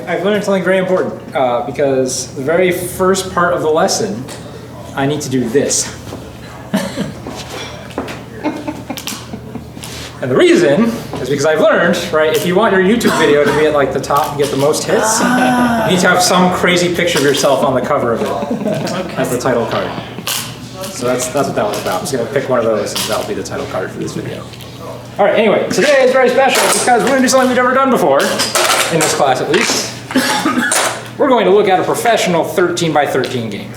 I've learned something very important because the very first part of the lesson, I need to do this. And the reason is because I've learned, right, if you want your YouTube video to be at like the top and get the most hits, you need to have some crazy picture of yourself on the cover of it as the title card. So that's what that was about. I'm just going to pick one of those and that'll be the title card for this video. All right, anyway, today is very special because we're going to do something we've never done before, in this class at least. We're going to look at a professional 13 by 13 game.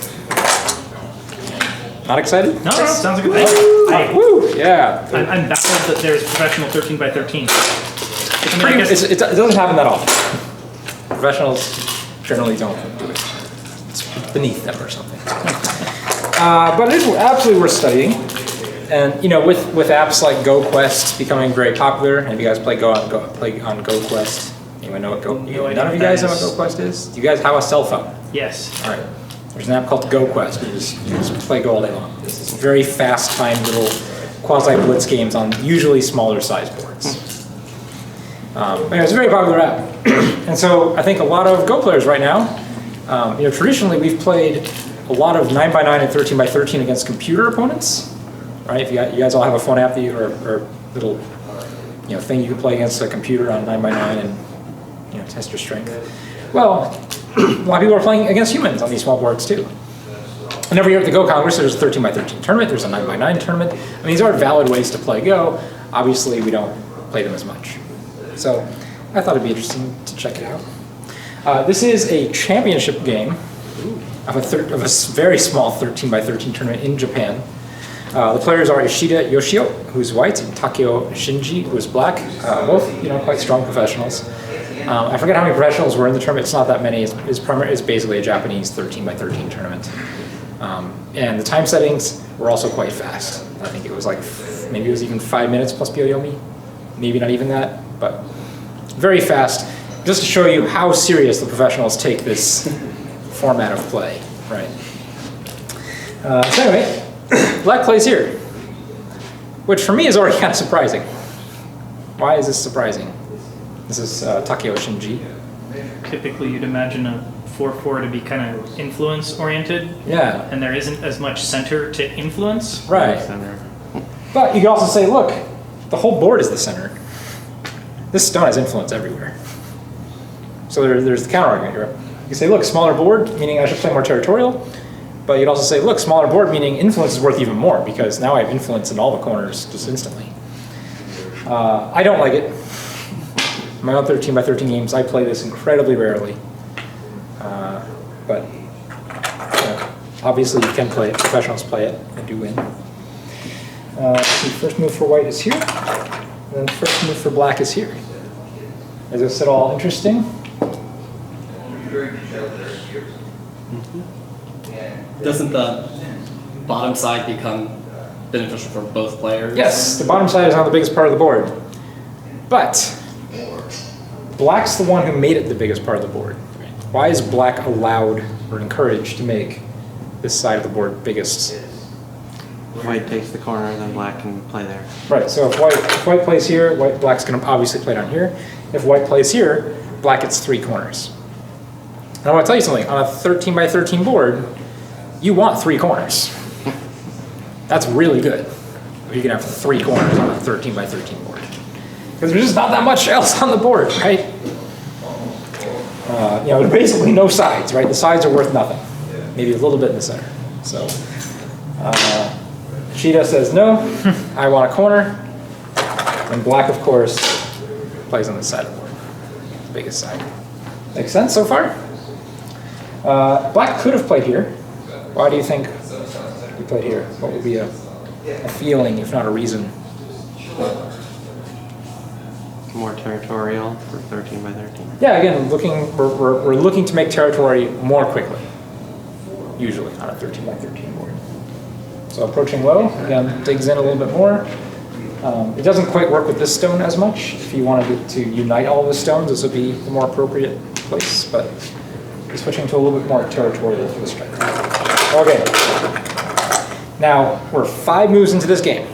Not excited? No, sounds like a good thing. Woo! Yeah. I'm baffled that there's professional 13 by 13. It doesn't happen that often. Professionals generally don't do it. It's beneath them or something. But it is absolutely worth studying. And you know, with apps like GoQuest becoming very popular, and if you guys play on GoQuest, anyone know what none of you guys know what GoQuest is? Do you guys have a cell phone? Yes. All right. There's an app called GoQuest. You just play Go all day long. It's very fast-timed little quasi-blitz games on usually smaller size boards. Anyway, it's a very popular app. And so I think a lot of Go players right now, you know, traditionally we've played a lot of 9x9 and 13x13 against computer opponents. Right? If you guys all have a phone app that or little thing you can play against a computer on 9x9 and test your strength. Well, a lot of people are playing against humans on these small boards too. And every year at the Go Congress, there's a 13x13 tournament. There's a 9x9 tournament. I mean, these are valid ways to play Go. Obviously, we don't play them as much. So I thought it'd be interesting to check it out. This is a championship game of a very small 13x13 tournament in Japan. The players are Ishida Yoshio, who's white, and Takeo Shinji, who is black. Both, quite strong professionals. I forget how many professionals were in the tournament. It's not that many. It's basically a Japanese 13x13 tournament. And the time settings were also quite fast. I think it was maybe it was even 5 minutes plus Byoyomi. Maybe not even that, but very fast. Just to show you how serious the professionals take this format of play, right? So anyway. Black plays here, which for me is already kind of surprising. Why is this surprising? This is Takeo Shinji. Typically you'd imagine a 4-4 to be kind of influence-oriented. Yeah. And there isn't as much center to influence. Right. But you could also say, look, the whole board is the center. This stone has influence everywhere. So there's the counter-argument. You can say, look, smaller board, meaning I should play more territorial. But you'd also say, look, smaller board, meaning influence is worth even more, because now I have influence in all the corners just instantly. I don't like it. In my own 13x13 games, I play this incredibly rarely. But obviously you can play it. Professionals play it and do win. The first move for white is here. And then the first move for black is here. Is this at all interesting? Doesn't the bottom side become beneficial for both players? Yes, the bottom side is not the biggest part of the board. But black's the one who made it the biggest part of the board. Why is black allowed or encouraged to make this side of the board biggest? White takes the corner, then black can play there. Right, so if white plays here, black's going to obviously play down here. If white plays here, black gets 3 corners. And I want to tell you something, on a 13x13 board, you want 3 corners. That's really good. You can have 3 corners on a 13x13 board. Because there's just not that much else on the board, right? There's basically no sides, right? The sides are worth nothing. Maybe a little bit in the center. So, Shida says no, I want a corner. And black, of course, plays on this side of the board. The biggest side. Makes sense so far? Black could have played here. Why do you think he played here? What would be a feeling, if not a reason? More territorial for 13x13. Yeah, again, we're looking to make territory more quickly, usually on a 13x13 board. So approaching low, again, digs in a little bit more. It doesn't quite work with this stone as much. If you wanted to unite all the stones, this would be the more appropriate place, but we're switching to a little bit more territorial for the strike. Okay. Now, we're 5 moves into this game.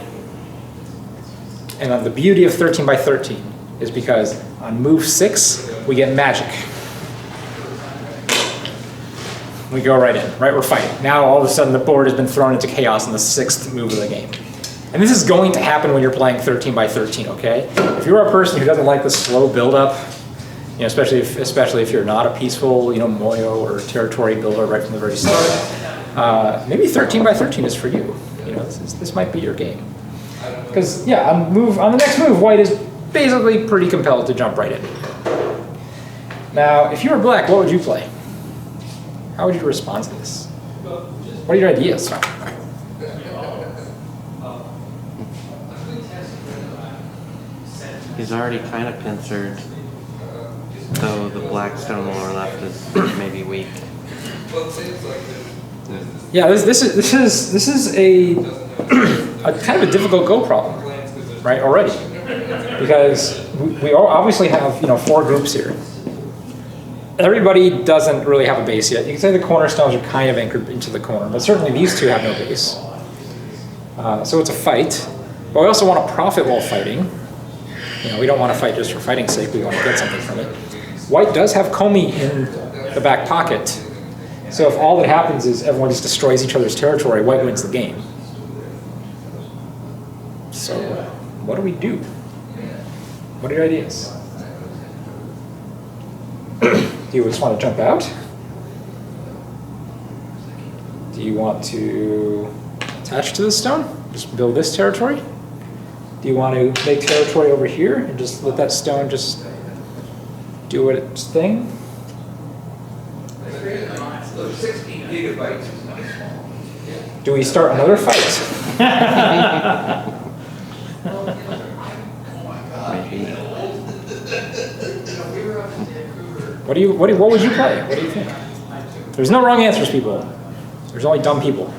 And the beauty of 13 by 13 is because on move 6, we get magic. We go right in, right? We're fighting. Now all of a sudden the board has been thrown into chaos in the 6th move of the game. And this is going to happen when you're playing 13 by 13, okay? If you're a person who doesn't like the slow build-up, you know, especially if you're not a peaceful, you know, Moyo or territory builder right from the very start, maybe 13 by 13 is for you. You know, this might be your game. Because yeah, on the next move, white is basically pretty compelled to jump right in. Now, if you were black, what would you play? How would you respond to this? What are your ideas? He's already kind of pincered, though the black stone lower left is maybe weak. Yeah, this is a kind of a difficult go problem, right? Already, because we all obviously have, you know, 4 groups here. Everybody doesn't really have a base yet. You can say the cornerstones are kind of anchored into the corner, but certainly these 2 have no base. So it's a fight, but we also want to profit while fighting. You know, we don't want to fight just for fighting's sake. We want to get something from it. White does have Comey in the back pocket. So if all that happens is everyone just destroys each other's territory, white wins the game. So what do we do? What are your ideas? Do you just want to jump out? Do you want to attach to the stone? Just build this territory? Do you want to make territory over here and just let that stone just do its thing? 16 gigabytes. Do we start another fight? Maybe. What would you play? What do you think? There's no wrong answers, people. There's only dumb people.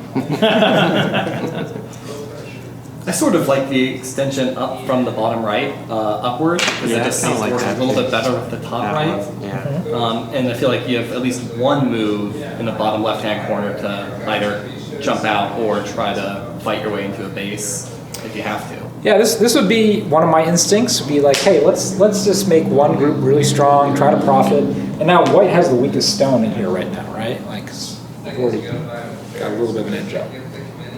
I sort of like the extension up from the bottom right upward, because Yeah, it just I seems like to work that a little too. bit better with the top right. Yeah. And I feel like you have at least one move in the bottom left-hand corner to either jump out or try to fight your way into a base if you have to. Yeah, this would be one of my instincts. Would be like, hey, let's just make one group really strong, try to profit. And now white has the weakest stone in here right now, right? Like, I've already got a little bit of an edge up.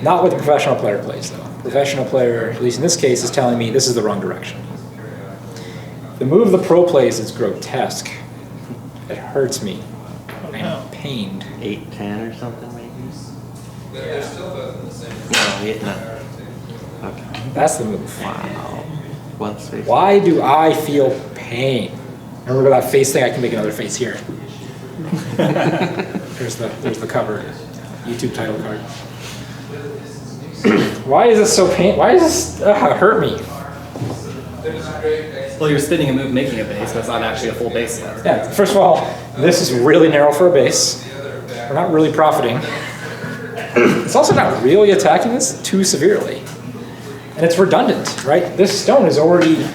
Not what the professional player plays, though. Professional player, at least in this case, is telling me this is the wrong direction. The move the pro plays is grotesque. It hurts me. I'm pained. 8-10 or something maybe. They're still both in the same. No. Okay. That's the move. Wow. One space. Why do I feel pain? Remember that face thing? I can make another face here. There's the cover. YouTube title card. Why is this so pain? Why is this hurt me? Well, you're spinning a move making a base, but it's not actually a full base yet. Yeah, first of all, this is really narrow for a base. We're not really profiting. It's also not really attacking this too severely. And it's redundant, right? This stone is already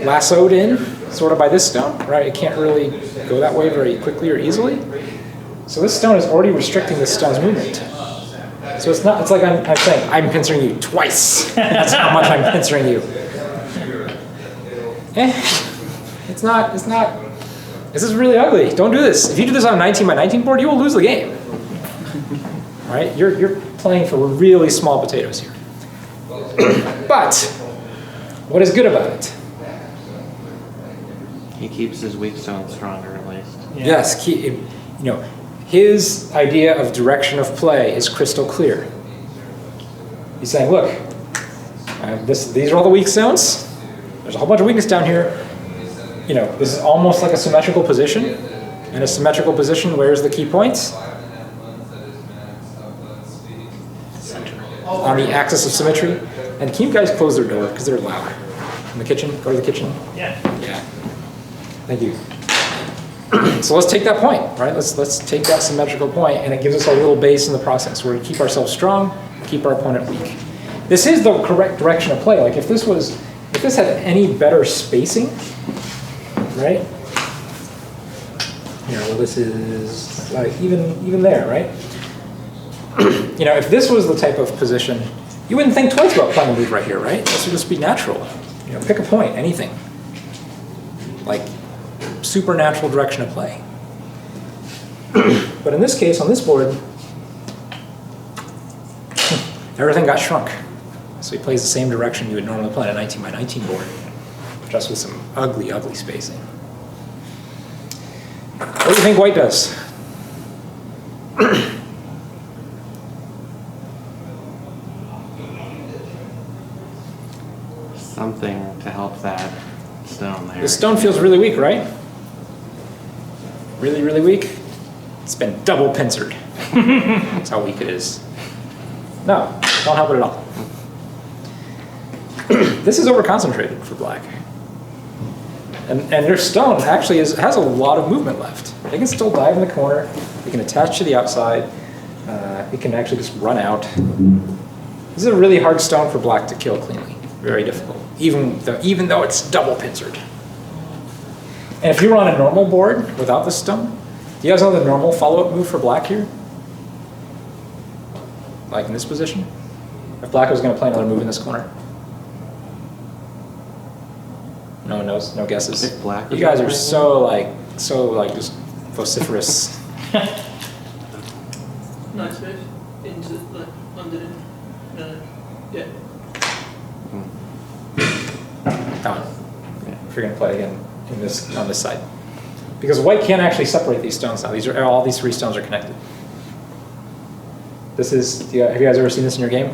lassoed in, sort of by this stone, right? It can't really go that way very quickly or easily. So this stone is already restricting this stone's movement. So it's not, it's like I'm saying, I'm pincering you twice. That's how much I'm pincering you. It's not, this is really ugly. Don't do this. If you do this on a 19 by 19 board, you will lose the game. Right? You're playing for really small potatoes here. But, what is good about it? He keeps his weak stone stronger at least. Yeah. Yes, his idea of direction of play is crystal clear. He's saying, look, these are all the weak stones. There's a whole bunch of weakness down here. You know, this is almost like a symmetrical position. In a symmetrical position, where's the key points? On the axis of symmetry. And can you guys close their door, because they're loud. In the kitchen, go to the kitchen. Yeah. Yeah. Thank you. So let's take that point, right? Let's take that symmetrical point, and it gives us a little base in the process where we keep ourselves strong, keep our opponent weak. This is the correct direction of play. Like if this had any better spacing, right? You know, well, this is like even there, right? You know, if this was the type of position, you wouldn't think twice about playing a move right here, right? This would just be natural. You know, pick a point, anything. Like supernatural direction of play. But in this case, on this board, everything got shrunk. So he plays the same direction you would normally play on a 19 by 19 board, just with some ugly, ugly spacing. What do you think white does? Something to help that stone there. The stone feels really weak, right? Really, really weak? It's been double pincered. That's how weak it is. No, don't help it at all. This is overconcentrated for black. And their stone actually has a lot of movement left. They can still dive in the corner. They can attach to the outside. It can actually just run out. This is a really hard stone for black to kill cleanly. Very difficult, even though it's double pincered. And if you were on a normal board without this stone, do you guys know the normal follow-up move for black here? Like in this position? If black was going to play another move in this corner? No one knows? No guesses? If black You was guys gonna are play so like just vociferous. Nice move. Into, like, underneath. No. Yeah. That one. If you're going to play again on this side. Because white can't actually separate these stones now. All these three stones are connected. Have you guys ever seen this in your game?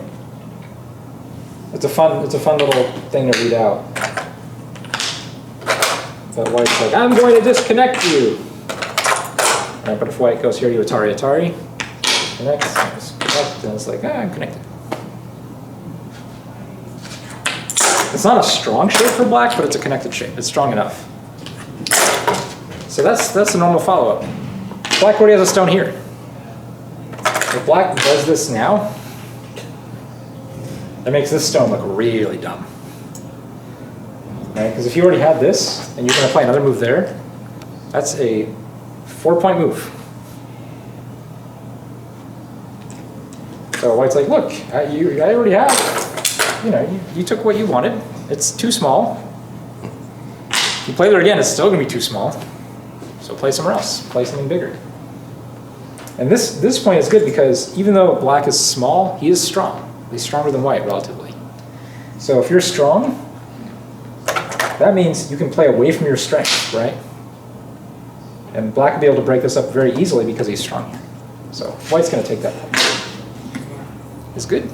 It's a fun little thing to read out. But white's like, I'm going to disconnect you. All right, but if white goes here to Atari, connects, disconnect, and it's like, I'm connected. It's not a strong shape for black, but it's a connected shape. It's strong enough. So that's the normal follow-up. Black already has a stone here. If black does this now, that makes this stone look really dumb. Right? Because if you already had this, and you're going to play another move there, that's a 4-point move. So white's like, look, I already have, you took what you wanted. It's too small. If you play there again, it's still going to be too small. So play somewhere else. Play something bigger. And this point is good because even though black is small, he is strong. He's stronger than white relatively. So if you're strong, that means you can play away from your strength, right? And black will be able to break this up very easily because he's strong here. So white's going to take that point. It's good. You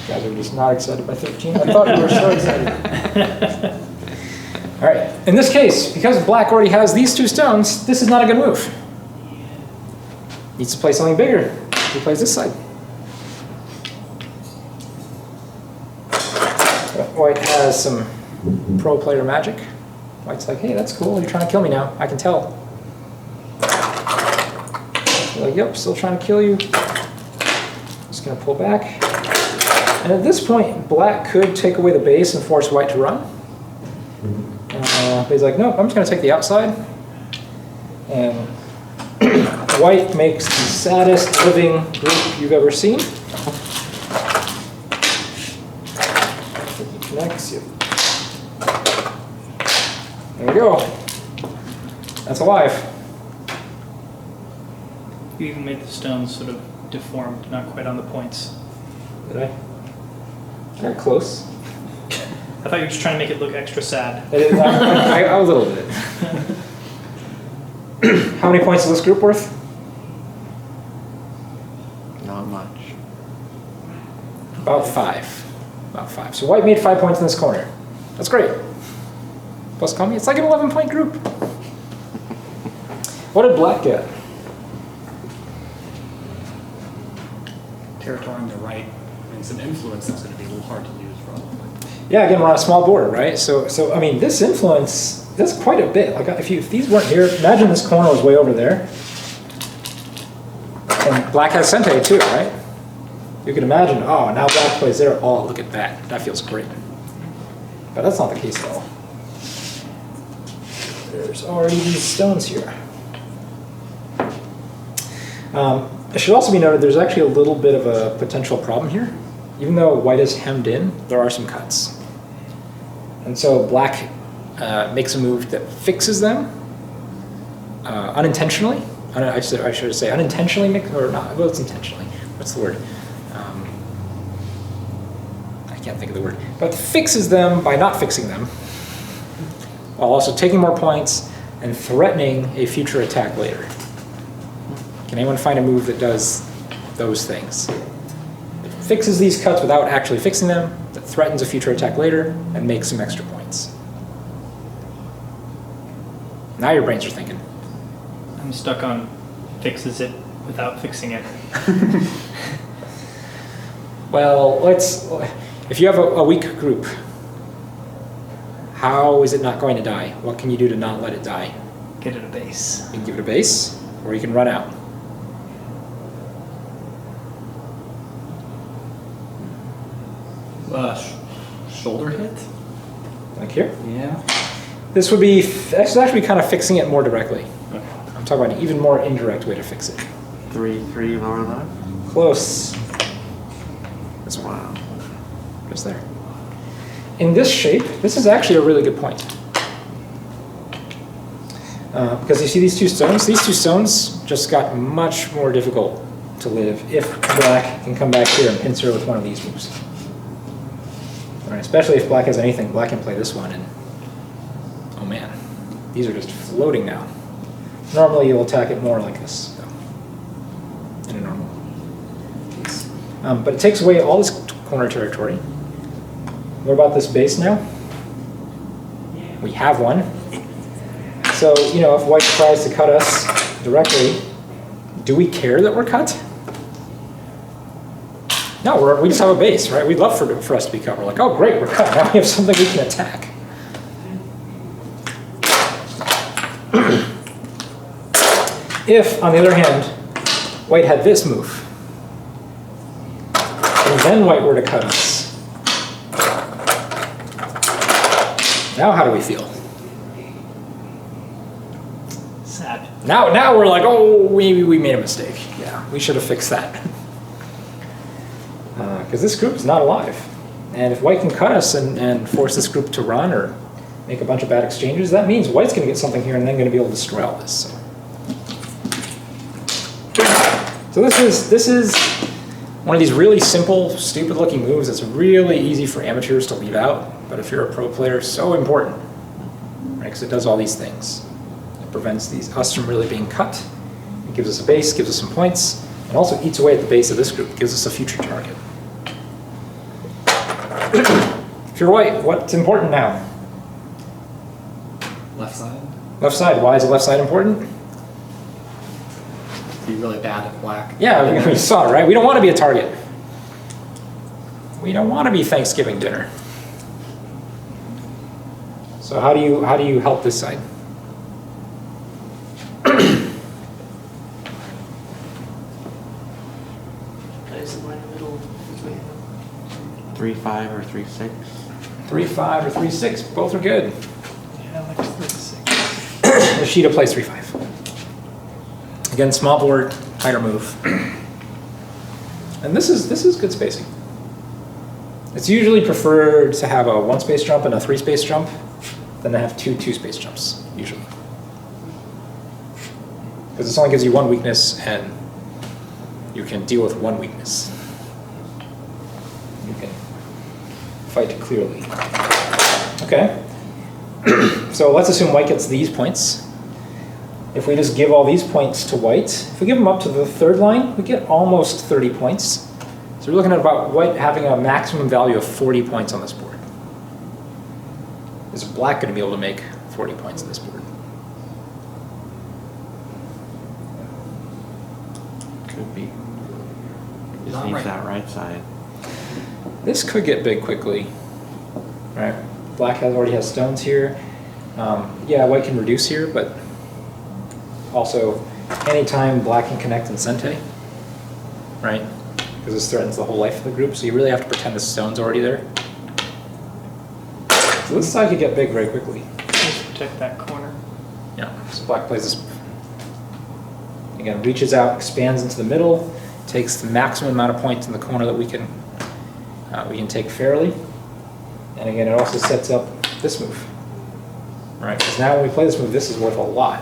guys are just not excited by 13. I thought you were so excited. All right. In this case, because black already has these two stones, this is not a good move. Needs to play something bigger. He plays this side. But white has some pro player magic. White's like, hey, that's cool. You're trying to kill me now. I can tell. You're like, yep, still trying to kill you. Just going to pull back. And at this point, black could take away the base and force white to run. But he's like, nope, I'm just going to take the outside. And white makes the saddest living group you've ever seen. Connects you. There we go. That's alive. You even made the stones sort of deformed, not quite on the points. Did I? Got close. I thought you were just trying to make it look extra sad. A little bit. How many points is this group worth? Not much. About 5. About 5. So white made 5 points in this corner. That's great. Plus Comey, it's like an 11-point group. What did black get? Territory on the right and some influence that's going to be a little hard to use, probably. Yeah, again, we're on a small border, right? So I mean, this influence, that's quite a bit. Like, if these weren't here, imagine this corner was way over there. And black has Sente too, right? You can imagine, oh, now black plays there. Oh, look at that. That feels great. But that's not the case at all. There's already these stones here. It should also be noted there's actually a little bit of a potential problem here. Even though white is hemmed in, there are some cuts. And so black makes a move that fixes them unintentionally. I should say unintentionally, or not, well, it's intentionally. What's the word? I can't think of the word. But fixes them by not fixing them, while also taking more points and threatening a future attack later. Can anyone find a move that does those things? It fixes these cuts without actually fixing them, that threatens a future attack later, and makes some extra points. Now your brains are thinking. I'm stuck on fixes it without fixing it. Well, if you have a weak group, how is it not going to die? What can you do to not let it die? Get it a base. You can give it a base, or you can run out. Shoulder hit? Like here. Yeah. This would be actually kind of fixing it more directly. Okay. I'm talking about an even more indirect way to fix it. 3/3 lower left. Close. This one. Wow. Just there. In this shape, this is actually a really good point. Because you see these two stones? These two stones just got much more difficult to live if black can come back here and pincer with one of these moves. All right, especially if black has anything, black can play this one and oh man, these are just floating now. Normally you'll attack it more like this, so, in a normal case. But it takes away all this corner territory. What about this base now? We have one. So, you know, if white tries to cut us directly, do we care that we're cut? No, we just have a base, right? We'd love for us to be cut. We're like, oh great, we're cut. Now we have something we can attack. If, on the other hand, white had this move, and then white were to cut us, now how do we feel? Sad. Now we're like, oh, maybe we made a mistake. Yeah, we should have fixed that. Because this group is not alive. And if white can cut us and force this group to run or make a bunch of bad exchanges, that means white's going to get something here and then going to be able to destroy all this. So this is one of these really simple, stupid-looking moves that's really easy for amateurs to leave out. But if you're a pro player, so important, right? Because it does all these things. It prevents us from really being cut. It gives us a base, gives us some points, and also eats away at the base of this group, gives us a future target. If you're white, what's important now? Left side? Left side. Why is the left side important? Be really bad at black. Yeah, we saw it, right? We don't want to be a target. We don't want to be Thanksgiving dinner. So how do you help this side? Plays in the middle. 3/5 or 3/6. 3-5 or 3-6, both are good. Yeah, I like 36. Yoshida plays 3-5. Again, small board, tighter move. And this is good spacing. It's usually preferred to have a 1-space jump and a 3-space jump than to have 2 2-space jumps, usually. Because this only gives you one weakness and you can deal with one weakness. You can fight clearly. Okay. So let's assume white gets these points. If we just give all these points to white, if we give them up to the third line, we get almost 30 points. So we're looking at about white having a maximum value of 40 points on this board. Is black going to be able to make 40 points on this board? Could be. Just Not needs right. that right side. This could get big quickly. Right? Black already has stones here. Yeah, white can reduce here, but also anytime black can connect in Sente, right? because this threatens the whole life of the group, so you really have to pretend the stone's already there. So this side could get big very quickly. Just protect that corner. Yeah, so black plays this. Again, reaches out, expands into the middle, takes the maximum amount of points in the corner that we can take fairly. And again, it also sets up this move. Right, because now when we play this move, this is worth a lot.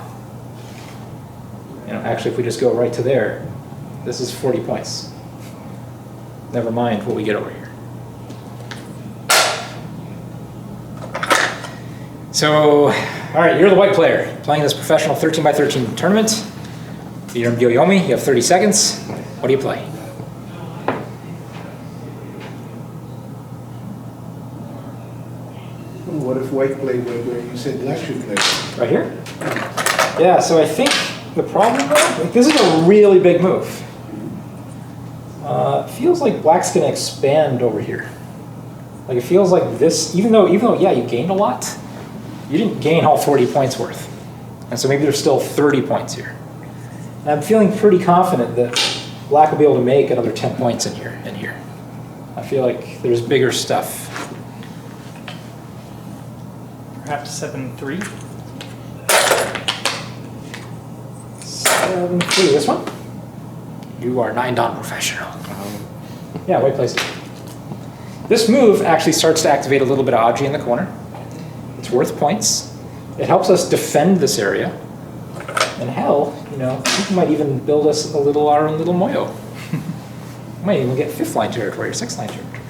You know, actually, if we just go right to there, this is 40 points. Never mind what we get over here. So, all right, you're the white player playing this professional 13 by 13 tournament. You're in Yoyomi, you have 30 seconds. What do you play? What if white played where you said black should play? Right here? Yeah, so I think the problem though, like this is a really big move. Feels like black's gonna expand over here. Like it feels like this, even though yeah, you gained a lot, you didn't gain all 40 points worth. And so maybe there's still 30 points here. And I'm feeling pretty confident that black will be able to make another 10 points in here. I feel like there's bigger stuff. Perhaps 7-3. 7-3, this one? You are non-professional. Yeah, white plays it. This move actually starts to activate a little bit of Aji in the corner. It's worth points. It helps us defend this area. And hell, you know, you might even build us our own little Moyo. Might even get 5th line territory or 6th line territory.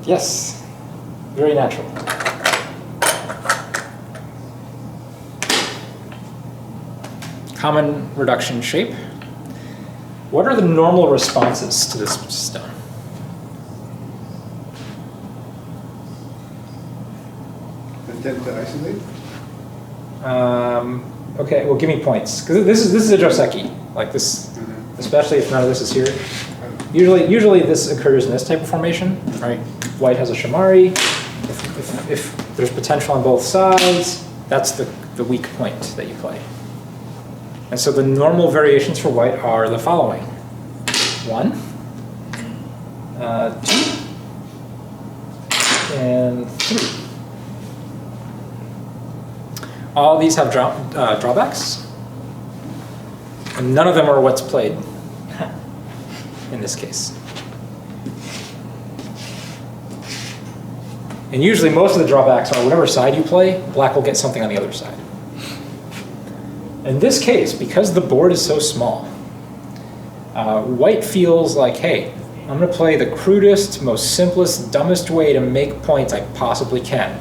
Yes, very natural. Common reduction shape. What are the normal responses to this stone? Attempt to isolate? Okay, well, give me points because this is a Joseki, like this, especially if none of this is here. Usually this occurs in this type of formation, right? White has a Shamari. If there's potential on both sides, that's the weak point that you play. And so the normal variations for white are the following: 1, 2, and 3. All these have drawbacks, and none of them are what's played in this case. And usually most of the drawbacks are whatever side you play, black will get something on the other side. In this case, because the board is so small, white feels like, hey, I'm going to play the crudest, most simplest, dumbest way to make points I possibly can,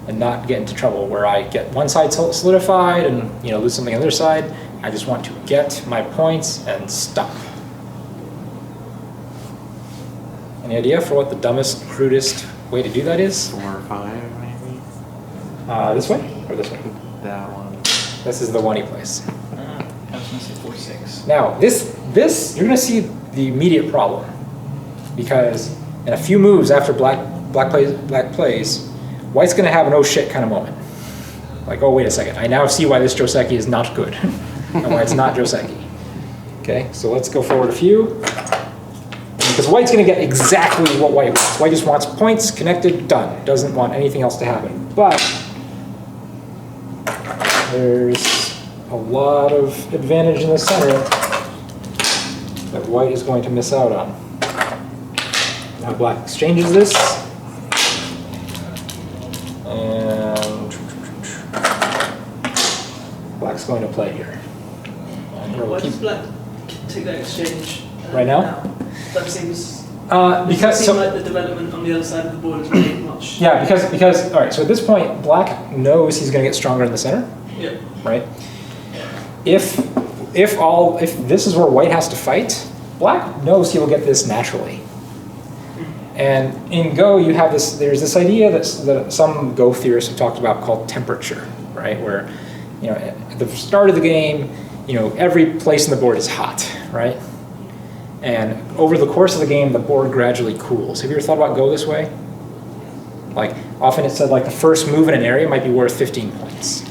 and not get into trouble where I get one side solidified and lose something on the other side. I just want to get my points and stop. Any idea for what the dumbest, crudest way to do that is? 4 or 5, maybe? This way or this way? That one. This is the one he plays. I was going to say 4-6. Now, this you're going to see the immediate problem, because in a few moves after black plays, white's going to have an oh shit kind of moment. Like, oh wait a second, I now see why this Joseki is not good, and why it's not Joseki. Okay, so let's go forward a few. Because white's going to get exactly what white wants. White just wants points, connected, done. Doesn't want anything else to happen. But there's a lot of advantage in the center that white is going to miss out on. Now black exchanges this. And black's going to play here. And we'll Why keep- does black take that exchange Right now? That seems because so, like the development on the other side of the board is really much. yeah, because all right. So at this point, black knows he's going to get stronger in the center, Yeah. right? If this is where white has to fight, black knows he will get this naturally. And in Go, you have this. There's this idea that some Go theorists have talked about called temperature, right? Where at the start of the game, every place in the board is hot, right? And over the course of the game, the board gradually cools. Have you ever thought about Go this way? Like, often it's said like the first move in an area might be worth 15 points,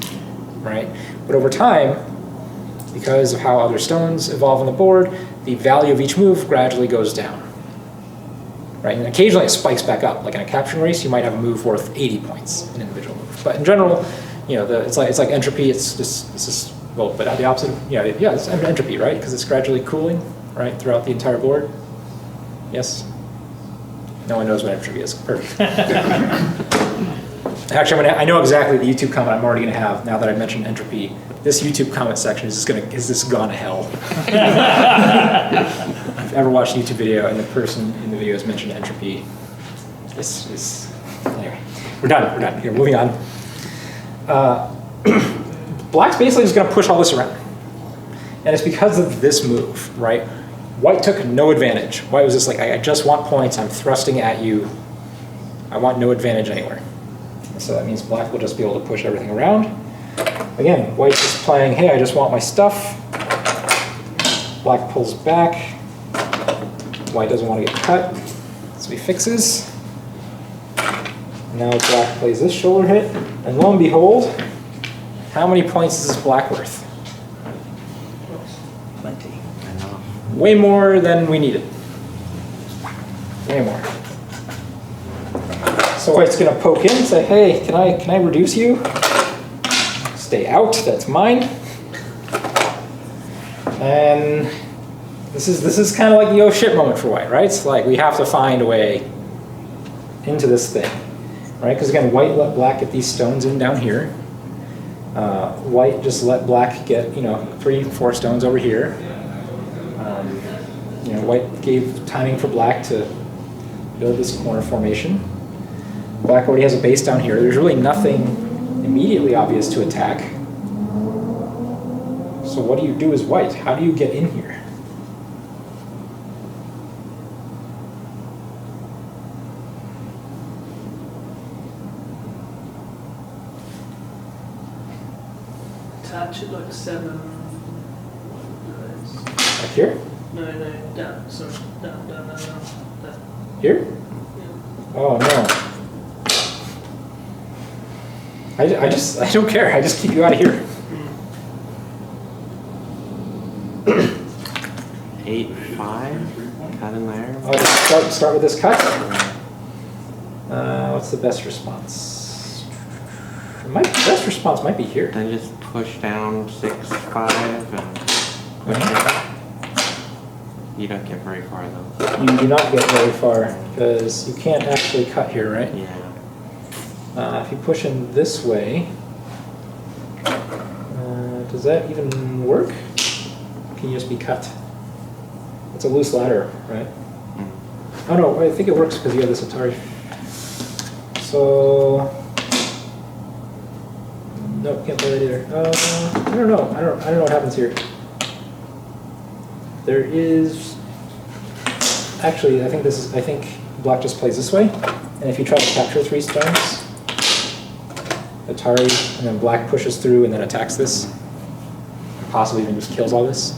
right? But over time, because of how other stones evolve on the board, the value of each move gradually goes down. Right? And occasionally it spikes back up. Like in a capturing race, you might have a move worth 80 points, an individual move. But in general, it's like entropy. It's just well, but the opposite. It's entropy, right? Because it's gradually cooling, right, throughout the entire board. Yes. No one knows what entropy is. Perfect. Actually, I know exactly the YouTube comment I'm already going to have now that I mentioned entropy. This YouTube comment section is this gone to hell? If I've ever watched a YouTube video and the person in the video has mentioned entropy, anyway, we're done. Here, moving on. Black's basically just going to push all this around. And it's because of this move, right? White took no advantage. White was just like, I just want points, I'm thrusting at you. I want no advantage anywhere. So that means black will just be able to push everything around. Again, white's just playing, hey, I just want my stuff. Black pulls back. White doesn't want to get cut, so he fixes. Now black plays this shoulder hit, and lo and behold, how many points is this black worth? Plenty. I know. Way more than we needed. Way more. So white's gonna poke in and say, hey, can I reduce you? Stay out, that's mine. And this is kind of like the oh shit moment for white, right? It's like we have to find a way into this thing, right? Because again, white let black get these stones in down here. White just let black get 3-4 stones over here. White gave timing for black to build this corner formation. Black already has a base down here. There's really nothing immediately obvious to attack. So what do you do as white? How do you get in here? Attach it like 7. Like here? No, down. Sorry, down. Here? Yeah. Oh no. I don't care. I just keep you out of here. 8, 5, cut in there. I'll just start with this cut. What's the best response? My best response might be here. Then just push down 6, 5, and push it. You don't get very far though. You do not get very far because you can't actually cut here, right? Yeah. If you push in this way, does that even work? Can you just be cut? It's a loose ladder, right? Oh no, I think it works because you have this Atari. So, nope, can't play that either. I don't know. I don't know what happens here. There is actually, I think black just plays this way, and if you try to capture 3 stones, Atari, and then black pushes through and then attacks this, and possibly even just kills all this.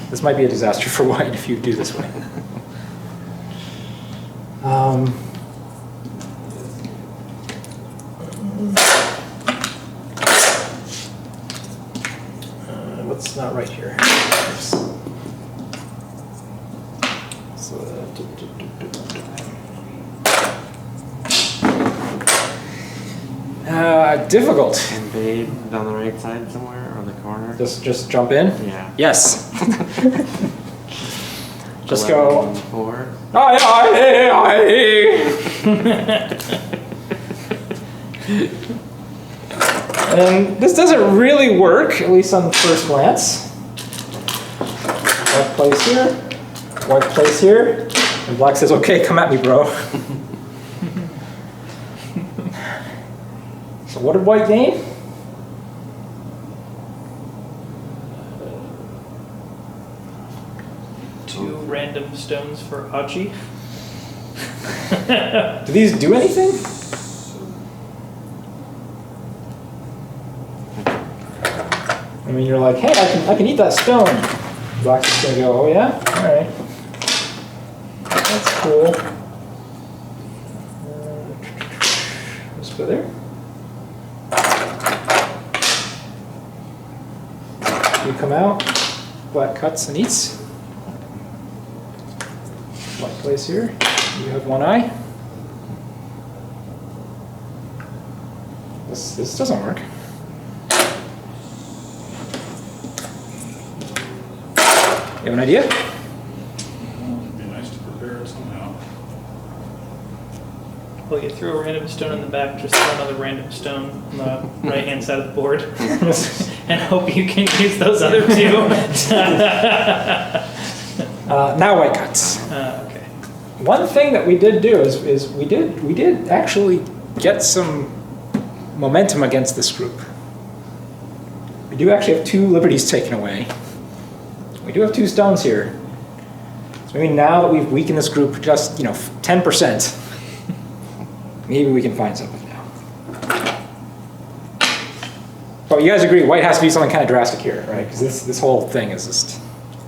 This might be a disaster for white if you do this way. What's not right here? Difficult. Invade down the right side somewhere or the corner. Just jump in? Yeah. Yes. Just go. 11, 4. And this doesn't really work, at least on the first glance. White plays here, white plays here, and black says, okay, come at me, bro. So what did white gain? Two random stones for Hachi. Do these do anything? I mean, you're like, hey, I can eat that stone. Black's just gonna go, oh yeah? Alright. That's cool. Let's go there. You come out. Black cuts and eats. Black plays here. You have one eye. This doesn't work. You have an idea? It'd be nice to prepare it somehow. Well, you throw a random stone in the back, just throw another random stone on the right-hand side of the board, and hope you can use those other two. Now white cuts. Okay. One thing that we did do is we did actually get some momentum against this group. We do actually have 2 liberties taken away. We do have 2 stones here. So maybe now that we've weakened this group just 10%, maybe we can find something now. But you guys agree white has to do something kind of drastic here, right? Because this whole thing is just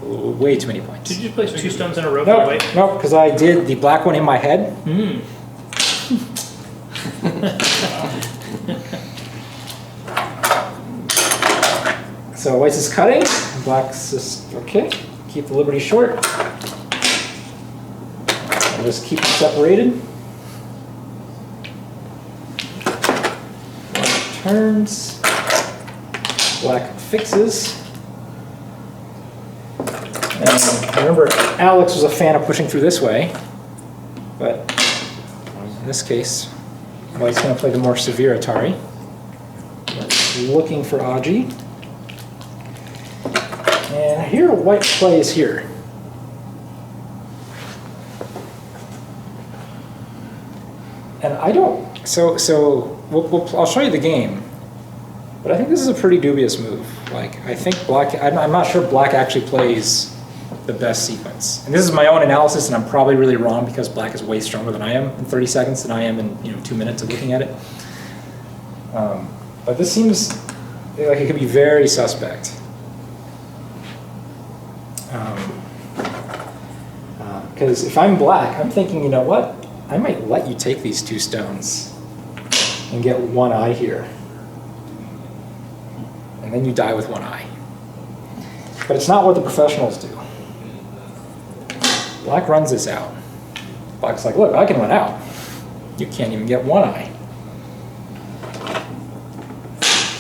way too many points. Did you just place 2 stones in a row for white? No, because I did the black one in my head. Hmm. So white's is cutting, black's just okay. Keep the liberty short. And just keep them separated. White turns. Black fixes. And remember, Alex was a fan of pushing through this way, but in this case, white's going to play the more severe Atari. Looking for Aji. And here white plays here. And I don't, I'll show you the game, but I think this is a pretty dubious move. Like, I think black, I'm not sure black actually plays the best sequence. And this is my own analysis, and I'm probably really wrong because black is way stronger than I am in 30 seconds than I am in 2 minutes of looking at it. But this seems like it could be very suspect. Because if I'm black, I'm thinking, you know what? I might let you take these 2 stones and get 1 eye here. And then you die with 1 eye. But it's not what the professionals do. Black runs this out. Black's like, look, I can run out. You can't even get 1 eye.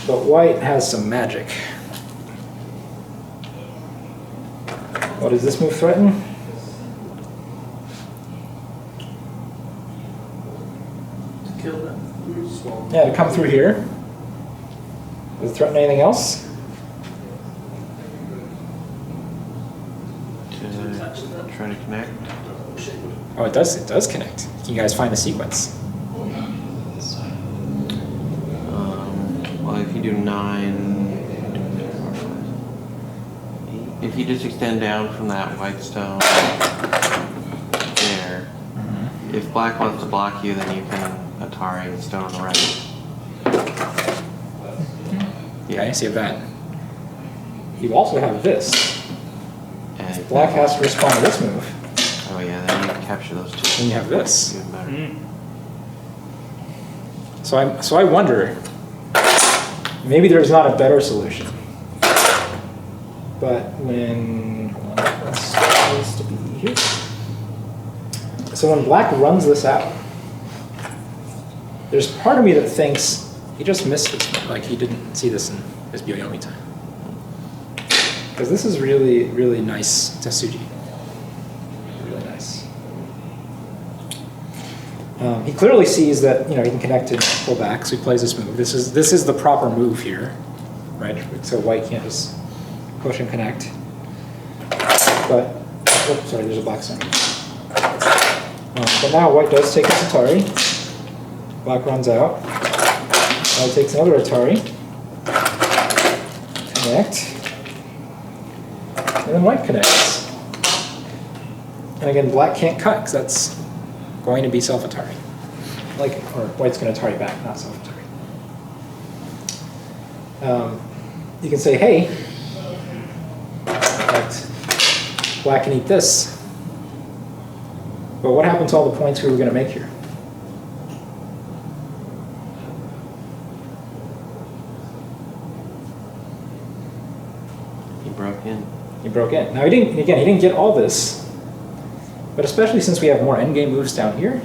But white has some magic. What does this move threaten? To kill them. Yeah, to come through here. Does it threaten anything else? To try to connect. Oh, it does connect. Can you guys find the sequence? Well, if you do 9, if you just extend down from that white stone there, if black wants to block you, then you can Atari the stone on the right. Yeah, I see that. You also have this. And Black has to respond to this move. oh yeah, then you can capture those 2. And you have this. Even better. So I wonder, maybe there's not a better solution. But when, hold on, that's supposed to be here. So when black runs this out, there's part of me that thinks he just missed this, like he didn't see this in his Byoyomi time. Because this is really, really nice Tetsuji. Really nice. He clearly sees that he can connect to pull back, so he plays this move. This is the proper move here, right? So white can't just push and connect. But oops, sorry, there's a black sign. But now white does take his Atari. Black runs out. White takes another Atari. Connect. And then white connects. And again, black can't cut because that's going to be self-Atari. Or white's going to Atari back, not self-Atari. You can say, hey, black can eat this. But what happened to all the points we were going to make here? He broke in. He broke in. Now he didn't get all this, but especially since we have more endgame moves down here,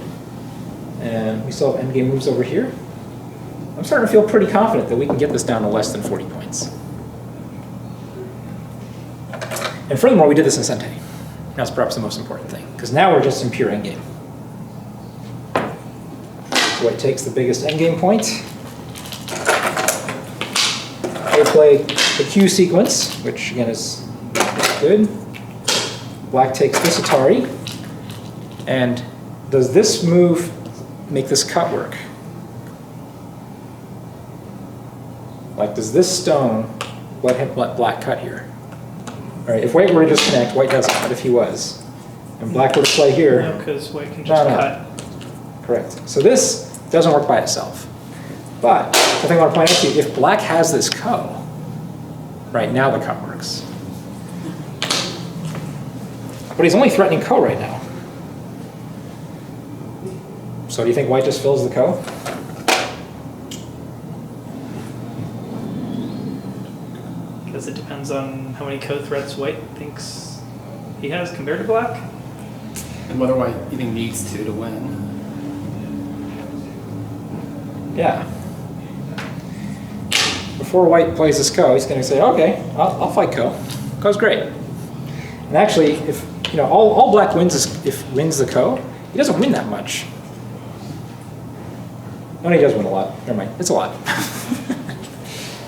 and we still have endgame moves over here, I'm starting to feel pretty confident that we can get this down to less than 40 points. And furthermore, we did this in Sente. That's perhaps the most important thing, because now we're just in pure endgame. So White takes the biggest endgame point. They play the Q sequence, which again is good. Black takes this Atari. And does this move make this cut work? Like, does this stone let Black cut here? All right, if White were to just connect, White doesn't, but if he was, and Black were to play here. No, because White can just cut. Correct. So this doesn't work by itself. But the thing I want to point out to you, if Black has this ko, right now the cut works. But he's only threatening ko right now. So do you think White just fills the ko? Because it depends on how many co-threats White thinks he has compared to Black. And whether White even needs to win. Yeah. Before White plays this ko, he's going to say, okay, I'll fight ko. Ko's great. And actually, if all Black wins is if wins the ko, he doesn't win that much. No, he does win a lot. Never mind. It's a lot.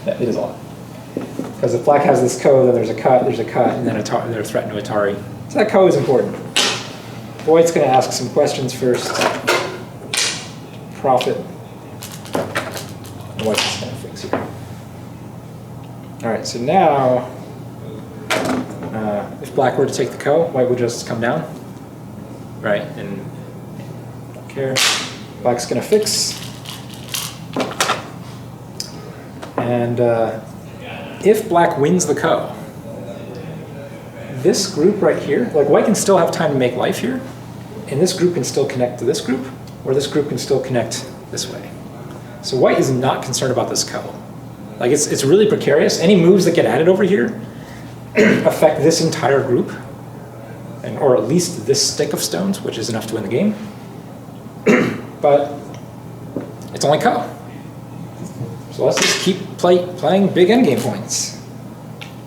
Yeah, it is a lot. Because if Black has this ko, then there's a cut, and then they're threatened to Atari. So that ko is important. White's going to ask some questions first. Profit. And White's just going to fix here. All right, so now, if Black were to take the ko, White would just come down. Right, and don't care. Black's going to fix. And if Black wins the ko, this group right here, like White can still have time to make life here, and this group can still connect to this group, or this group can still connect this way. So White is not concerned about this ko. Like it's really precarious. Any moves that get added over here affect this entire group, or at least this stick of stones, which is enough to win the game. But it's only ko. So let's just keep playing big endgame points.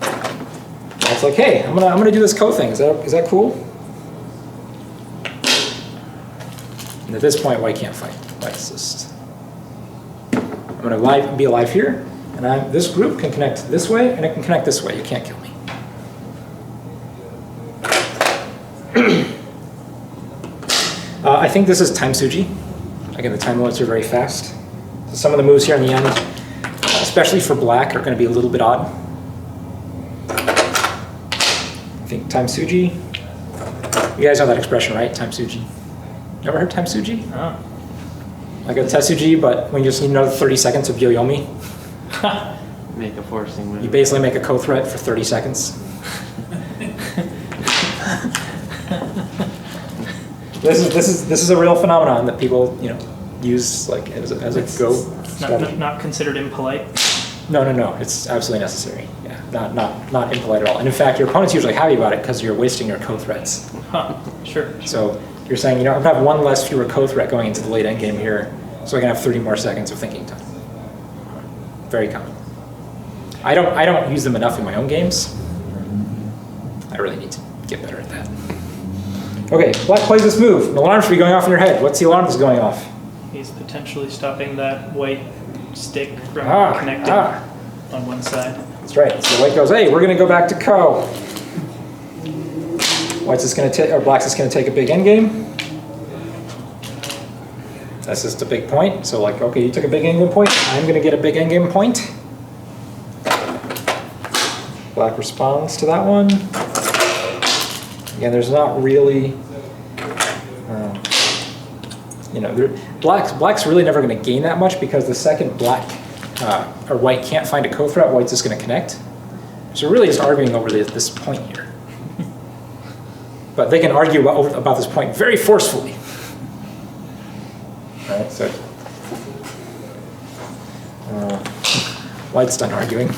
It's like, hey, I'm gonna do this ko thing. Is that cool? And at this point, White can't fight. White's just. I'm gonna be alive here, and this group can connect this way, and it can connect this way. You can't kill me. I think this is time Suji. Again, the time limits are very fast. So some of the moves here in the end, especially for Black, are going to be a little bit odd. I think time Suji. You guys know that expression, right? Time Suji. Never heard time Suji? Oh. Like a Tetsuji, but when you just need another 30 seconds of Yoyomi, Make a forcing move. you basically make a co-threat for 30 seconds. This is a real phenomenon that people use like as a go strategy. Not considered impolite. No. It's absolutely necessary. Yeah, not impolite at all. And in fact, your opponent's usually happy about it because you're wasting your co-threats. Huh, sure. So you're saying, I'm gonna have one less fewer co-threat going into the late endgame here, so I can have 30 more seconds of thinking time. Very common. I don't use them enough in my own games. I really need to get better at that. Okay, Black plays this move. An alarm should be going off in your head. What's the alarm that's going off? He's potentially stopping that White stick from connecting on one side. That's right. So White goes, hey, we're going to go back to ko. Black's just going to take a big endgame. That's just a big point. So like, okay, you took a big endgame point. I'm going to get a big endgame point. Black responds to that one. Again, there's not really, Black's really never going to gain that much because the second Black or White can't find a co-threat, White's just going to connect. So we're really just arguing over this point here. But they can argue about this point very forcefully. All right, so White's done arguing.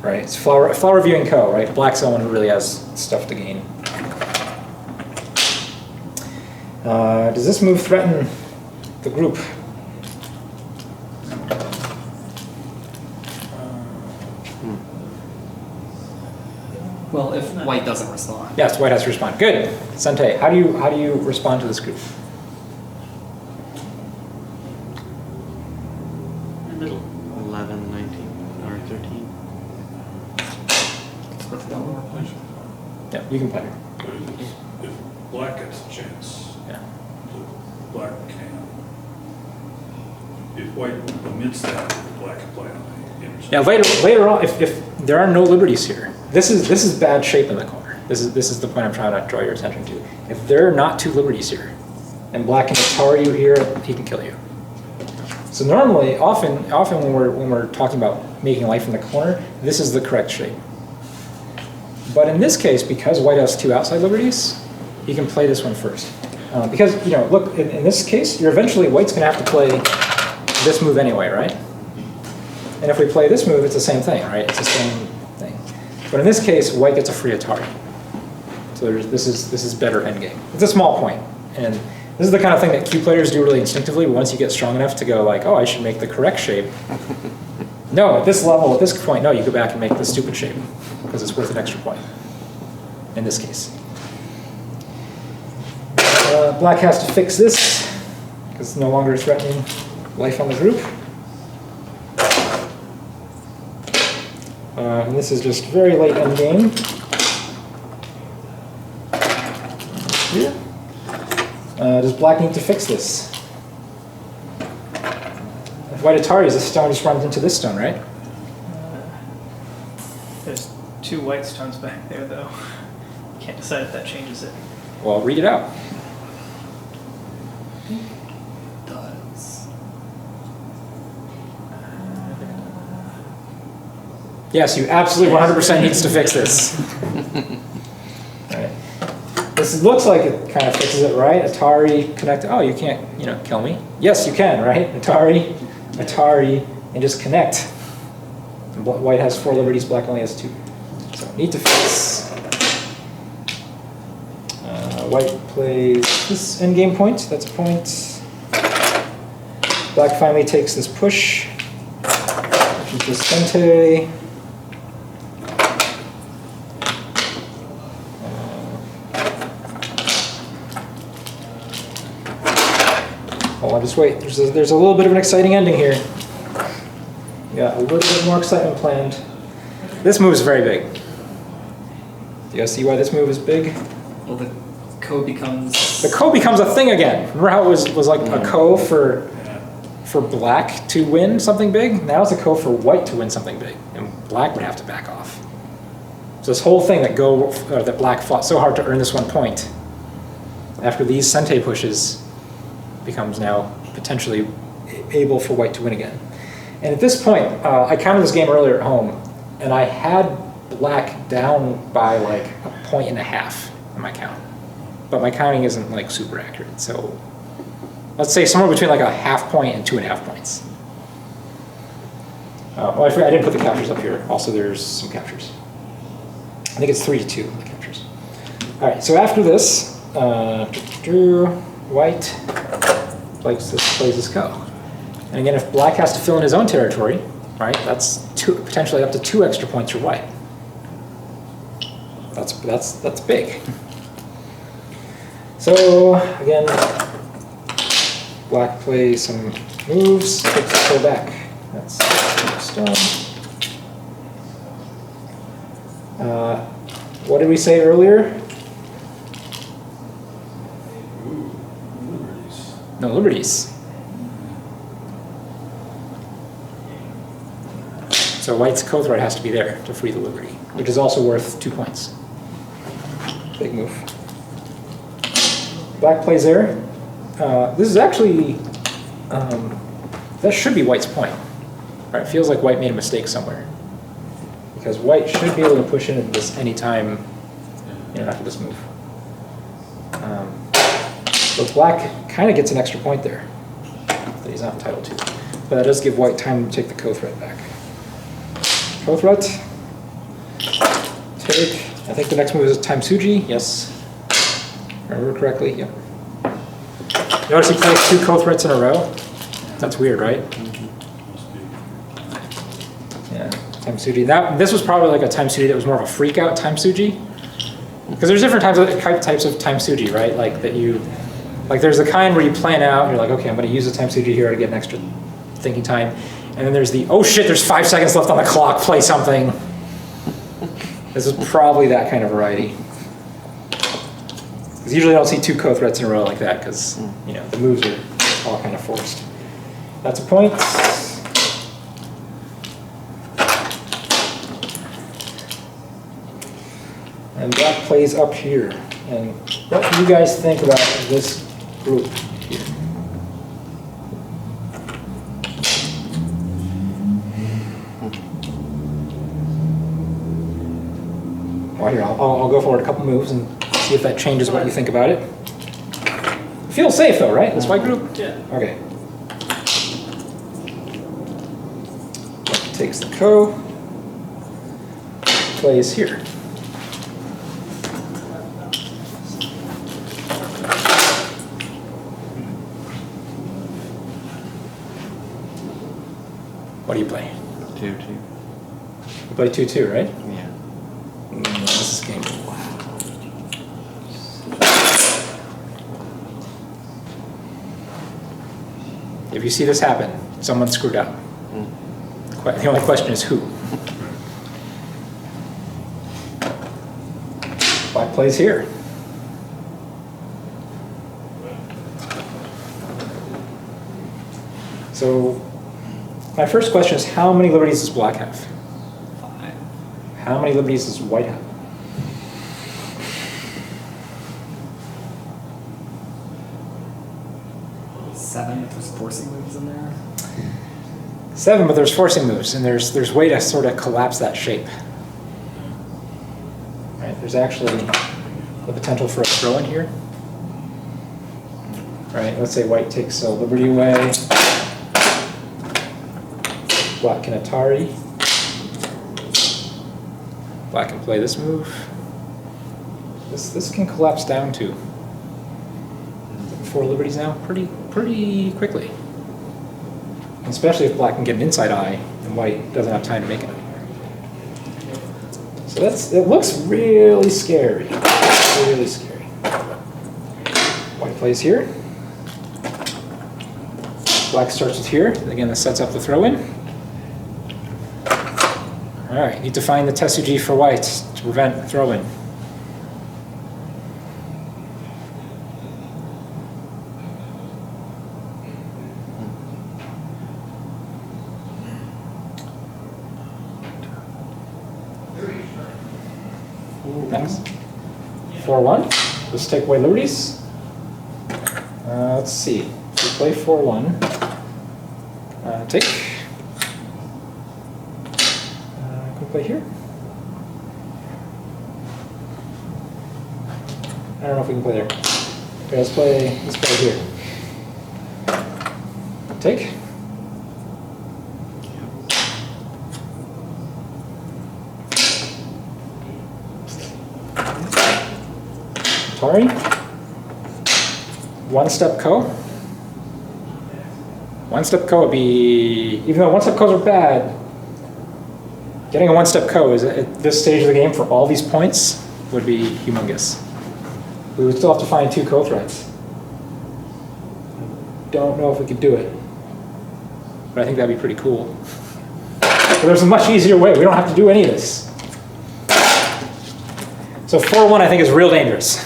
right? It's flower viewing co, right? Black's the one who really has stuff to gain. Does this move threaten the group? Well, if white doesn't respond. Yes, white has to respond. Good. Sente, how do you respond to this group? Middle. 11, 19, or 13. Let's go. Yeah, you can play. If black gets a chance, Yeah. black can. If white omits that, black can play on the intersection. Yeah, later on, if there are no liberties here, this is bad shape in the corner. This is the point I'm trying to draw your attention to. If there are not 2 liberties here, and black can tar you here, he can kill you. So normally, often when we're talking about making life in the corner, this is the correct shape. But in this case, because white has 2 outside liberties, he can play this one first. Because, look, in this case, white's going to have to play this move anyway, right? And if we play this move, it's the same thing, right? It's the same thing. But in this case, white gets a free Atari. So this is better endgame. It's a small point. And this is the kind of thing that Q players do really instinctively. Once you get strong enough to go like, oh, I should make the correct shape. No, at this level, at this point, no, you go back and make the stupid shape because it's worth an extra point in this case. Black has to fix this because it's no longer threatening life on the group. And this is just very late end game. Here. Does black need to fix this? If white Ataris, this stone just runs into this stone, right? There's 2 white stones back there, though. Can't decide if that changes it. Well, read it out. Does. Yes, you absolutely 100% needs to fix this. Right. This looks like it kind of fixes it, right? Atari connect. Oh, you can't, kill me. Yes, you can, right? Atari, and just connect. And white has 4 liberties, black only has 2. So need to fix. White plays this endgame point. That's a point. Black finally takes this push, which is the Sente. Hold on, just wait. There's a little bit of an exciting ending here. We got a little bit more excitement planned. This move is very big. Do you guys see why this move is big? Well, the code becomes. The ko becomes a thing again. Remember how it was like a ko for black to win something big? Now it's a ko for white to win something big, and black would have to back off. So this whole thing that black fought so hard to earn this 1 point, after these Sente pushes, becomes now potentially able for white to win again. And at this point, I counted this game earlier at home, and I had black down by like 1.5 points in my count. But my counting isn't like super accurate, so let's say somewhere between like a 0.5 point and 2.5 points. Well, I didn't put the captures up here. Also, there's some captures. I think it's 3-2 the captures. All right, so after this, white plays this ko. And again, if black has to fill in his own territory, right, that's potentially up to 2 extra points for white. That's big. So again, black plays some moves, takes the ko back. That's stone. What did we say earlier? No liberties. So white's ko threat has to be there to free the liberty, which is also worth 2 points. Big move. Black plays there. This is actually, that should be white's point. Right? It feels like white made a mistake somewhere. Because white should be able to push into this anytime after this move. But black kind of gets an extra point there that he's not entitled to. But that does give white time to take the ko threat back. Ko threat, Take. I think the next move is Taimsuji. Yes. Remember correctly? Yep. Notice he plays 2 co threats in a row. That's weird, right? Must be. Yeah. Taimsuji. This was probably like a Taimsuji that was more of a freak out Taimsuji. Because there's different types of Taimsuji, right? Like that you, like there's the kind where you plan out, and you're like, okay, I'm going to use the Taimsuji here to get an extra thinking time. And then there's the, oh shit, there's 5 seconds left on the clock, play something. This is probably that kind of variety. Because usually I don't see 2 co-threats in a row like that, because you know the moves are all kind of forced. That's a point. And Black plays up here. And what do you guys think about this group here? Well, here, I'll go forward a couple moves and see if that changes what you think about it. You feel safe though, right? This white group? Yeah. Okay. Takes the ko. Plays here. What do you play? 2-2. You play 2-2, right? Yeah. This is game. If you see this happen, someone screwed up. The only question is who. Black plays here. So my first question is, how many liberties does Black have? 5. How many liberties does White have? 7 if there's forcing moves in there. 7, but there's forcing moves, and there's way to sort of collapse that shape. Right? There's actually the potential for a throw in here. Right? Let's say White takes a liberty away. Black can Atari. Black can play this move. This can collapse down to 4 liberties now pretty quickly. Especially if Black can get an inside eye and White doesn't have time to make it. So it looks really scary. Really scary. White plays here. Black starts with here. Again, this sets up the throw-in. All right, need to find the Tetsuji for White to prevent throw-in. Next. 4-1. Let's take away liberties. Let's see. We play 4-1. Take. Can we play here? I don't know if we can play there. Okay, let's play here. Take. Atari. 1-step ko. 1-step ko would be, even though 1-step ko's are bad, getting a 1-step ko is at this stage of the game for all these points would be humongous. We would still have to find 2 ko threats. Don't know if we could do it, but I think that'd be pretty cool. But there's a much easier way. We don't have to do any of this. So 4-1 I think is real dangerous.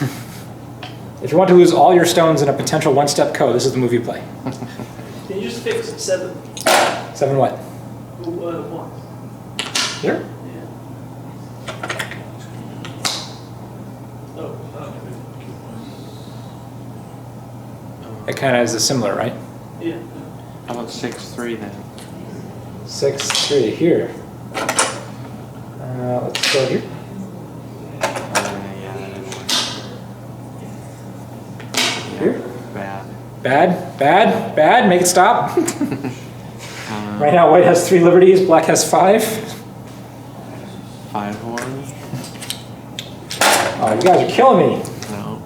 If you want to lose all your stones in a potential 1-step ko, this is the move you play. Can you just fix 7? 7 what? 1. Here? Yeah. Oh, It kind of is a similar, right? yeah. How about 6-3 then? 6-3 here. Let's go here. Yeah, that is Here? bad. Bad. Make it stop. Right now, White has 3 liberties. Black has 5. 5-1. Oh, you guys are killing me. No.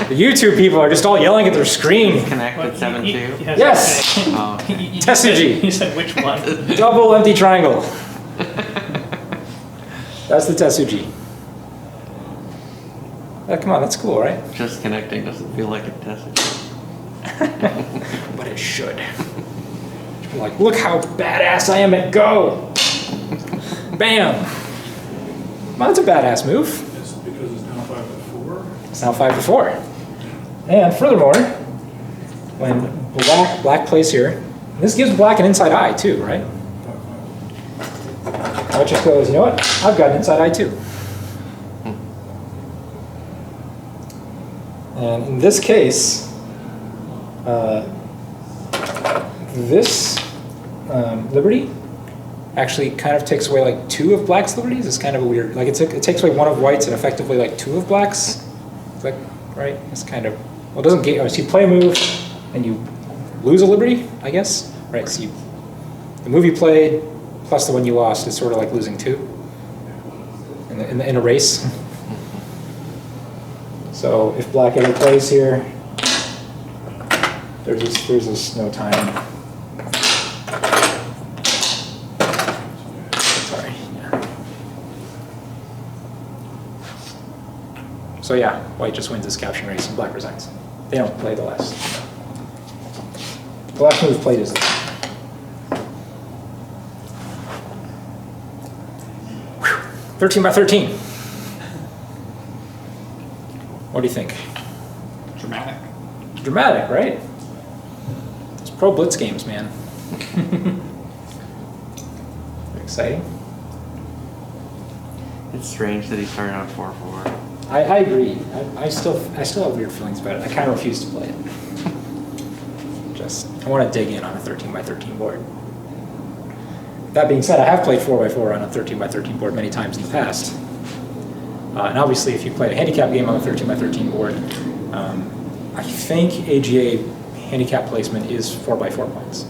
The YouTube people are just all yelling at their screen. Connected 7-2. Yes! Oh, okay. Tetsuji. You said which one? Double empty triangle. That's the Tetsuji. Oh, come on, that's cool, right? Just connecting doesn't feel like a test. But it should. Like, look how badass I am at Go! Bam! Well, that's a badass move. It's because it's now 5-4. It's now 5-4. And furthermore, when black plays here, this gives black an inside eye too, right? Which just goes, you know what? I've got an inside eye too. And in this case, this liberty actually kind of takes away like 2 of black's liberties. It's kind of a weird, like it takes away 1 of white's and effectively like 2 of black's. Is that right? It's kind of, well, it doesn't get, so you play a move and you lose a liberty, I guess, right? So the move you played plus the one you lost is sort of like losing 2 in a race. So if black ever plays here, there's just no time. Sorry. Yeah. So yeah, white just wins this caption race and black resigns. They don't play the last. The last move played is this. 13 by 13. What do you think? Dramatic. Dramatic, right? It's pro blitz games, man. Very exciting. It's strange that he started on 4-4. I agree. I still have weird feelings about it. I kind of refuse to play it. I want to dig in on a 13 by 13 board. That being said, I have played 4x4 on a 13 by 13 board many times in the past. And obviously, if you played a handicap game on a 13 by 13 board, I think AGA handicap placement is 4x4 points.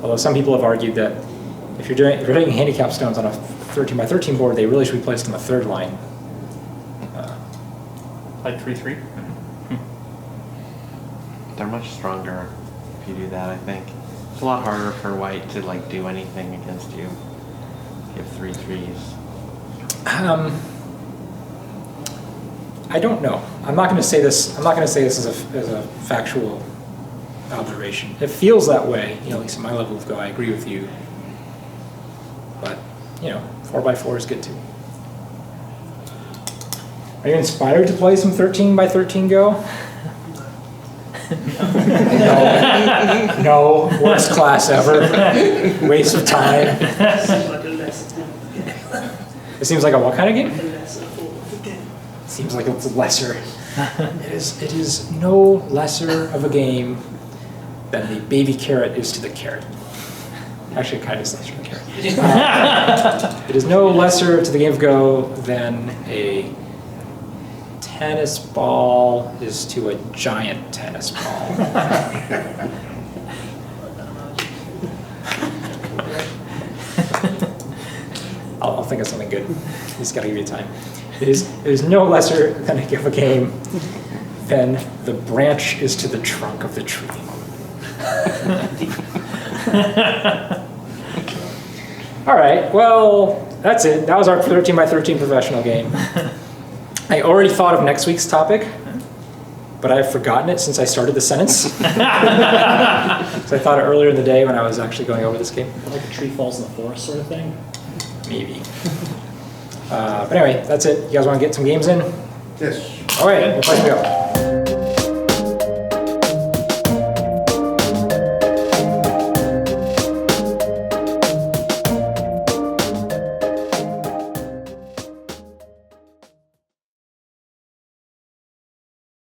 Although some people have argued that if you're doing handicap stones on a 13 by 13 board, they really should be placed on the third line. Like 3-3? They're much stronger if you do that, I think. It's a lot harder for white to like do anything against you. You have 3 3s. I don't know. I'm not going to say this as a factual observation. It feels that way, at least at my level of Go. I agree with you. But 4x4 is good too. Are you inspired to play some 13 by 13 Go? No, worst class ever. Waste of time. Seems like a lesson. It seems like a what kind of game? A lesson for the game. Seems like it's lesser. It is no lesser of a game than the baby carrot is to the carrot. Actually, it kind of is lesser than the carrot. It is no lesser to the game of Go than a tennis ball is to a giant tennis ball. I'll think of something good. Just gotta give you time. It is no lesser than a game than the branch is to the trunk of the tree. All right, well, that's it. That was our 13 by 13 professional game. I already thought of next week's topic, but I've forgotten it since I started the sentence. So I thought it earlier in the day when I was actually going over this game. Like a tree falls in the forest sort of thing. Maybe. But anyway, that's it. You guys want to get some games in? Yes. All right, we'll play go.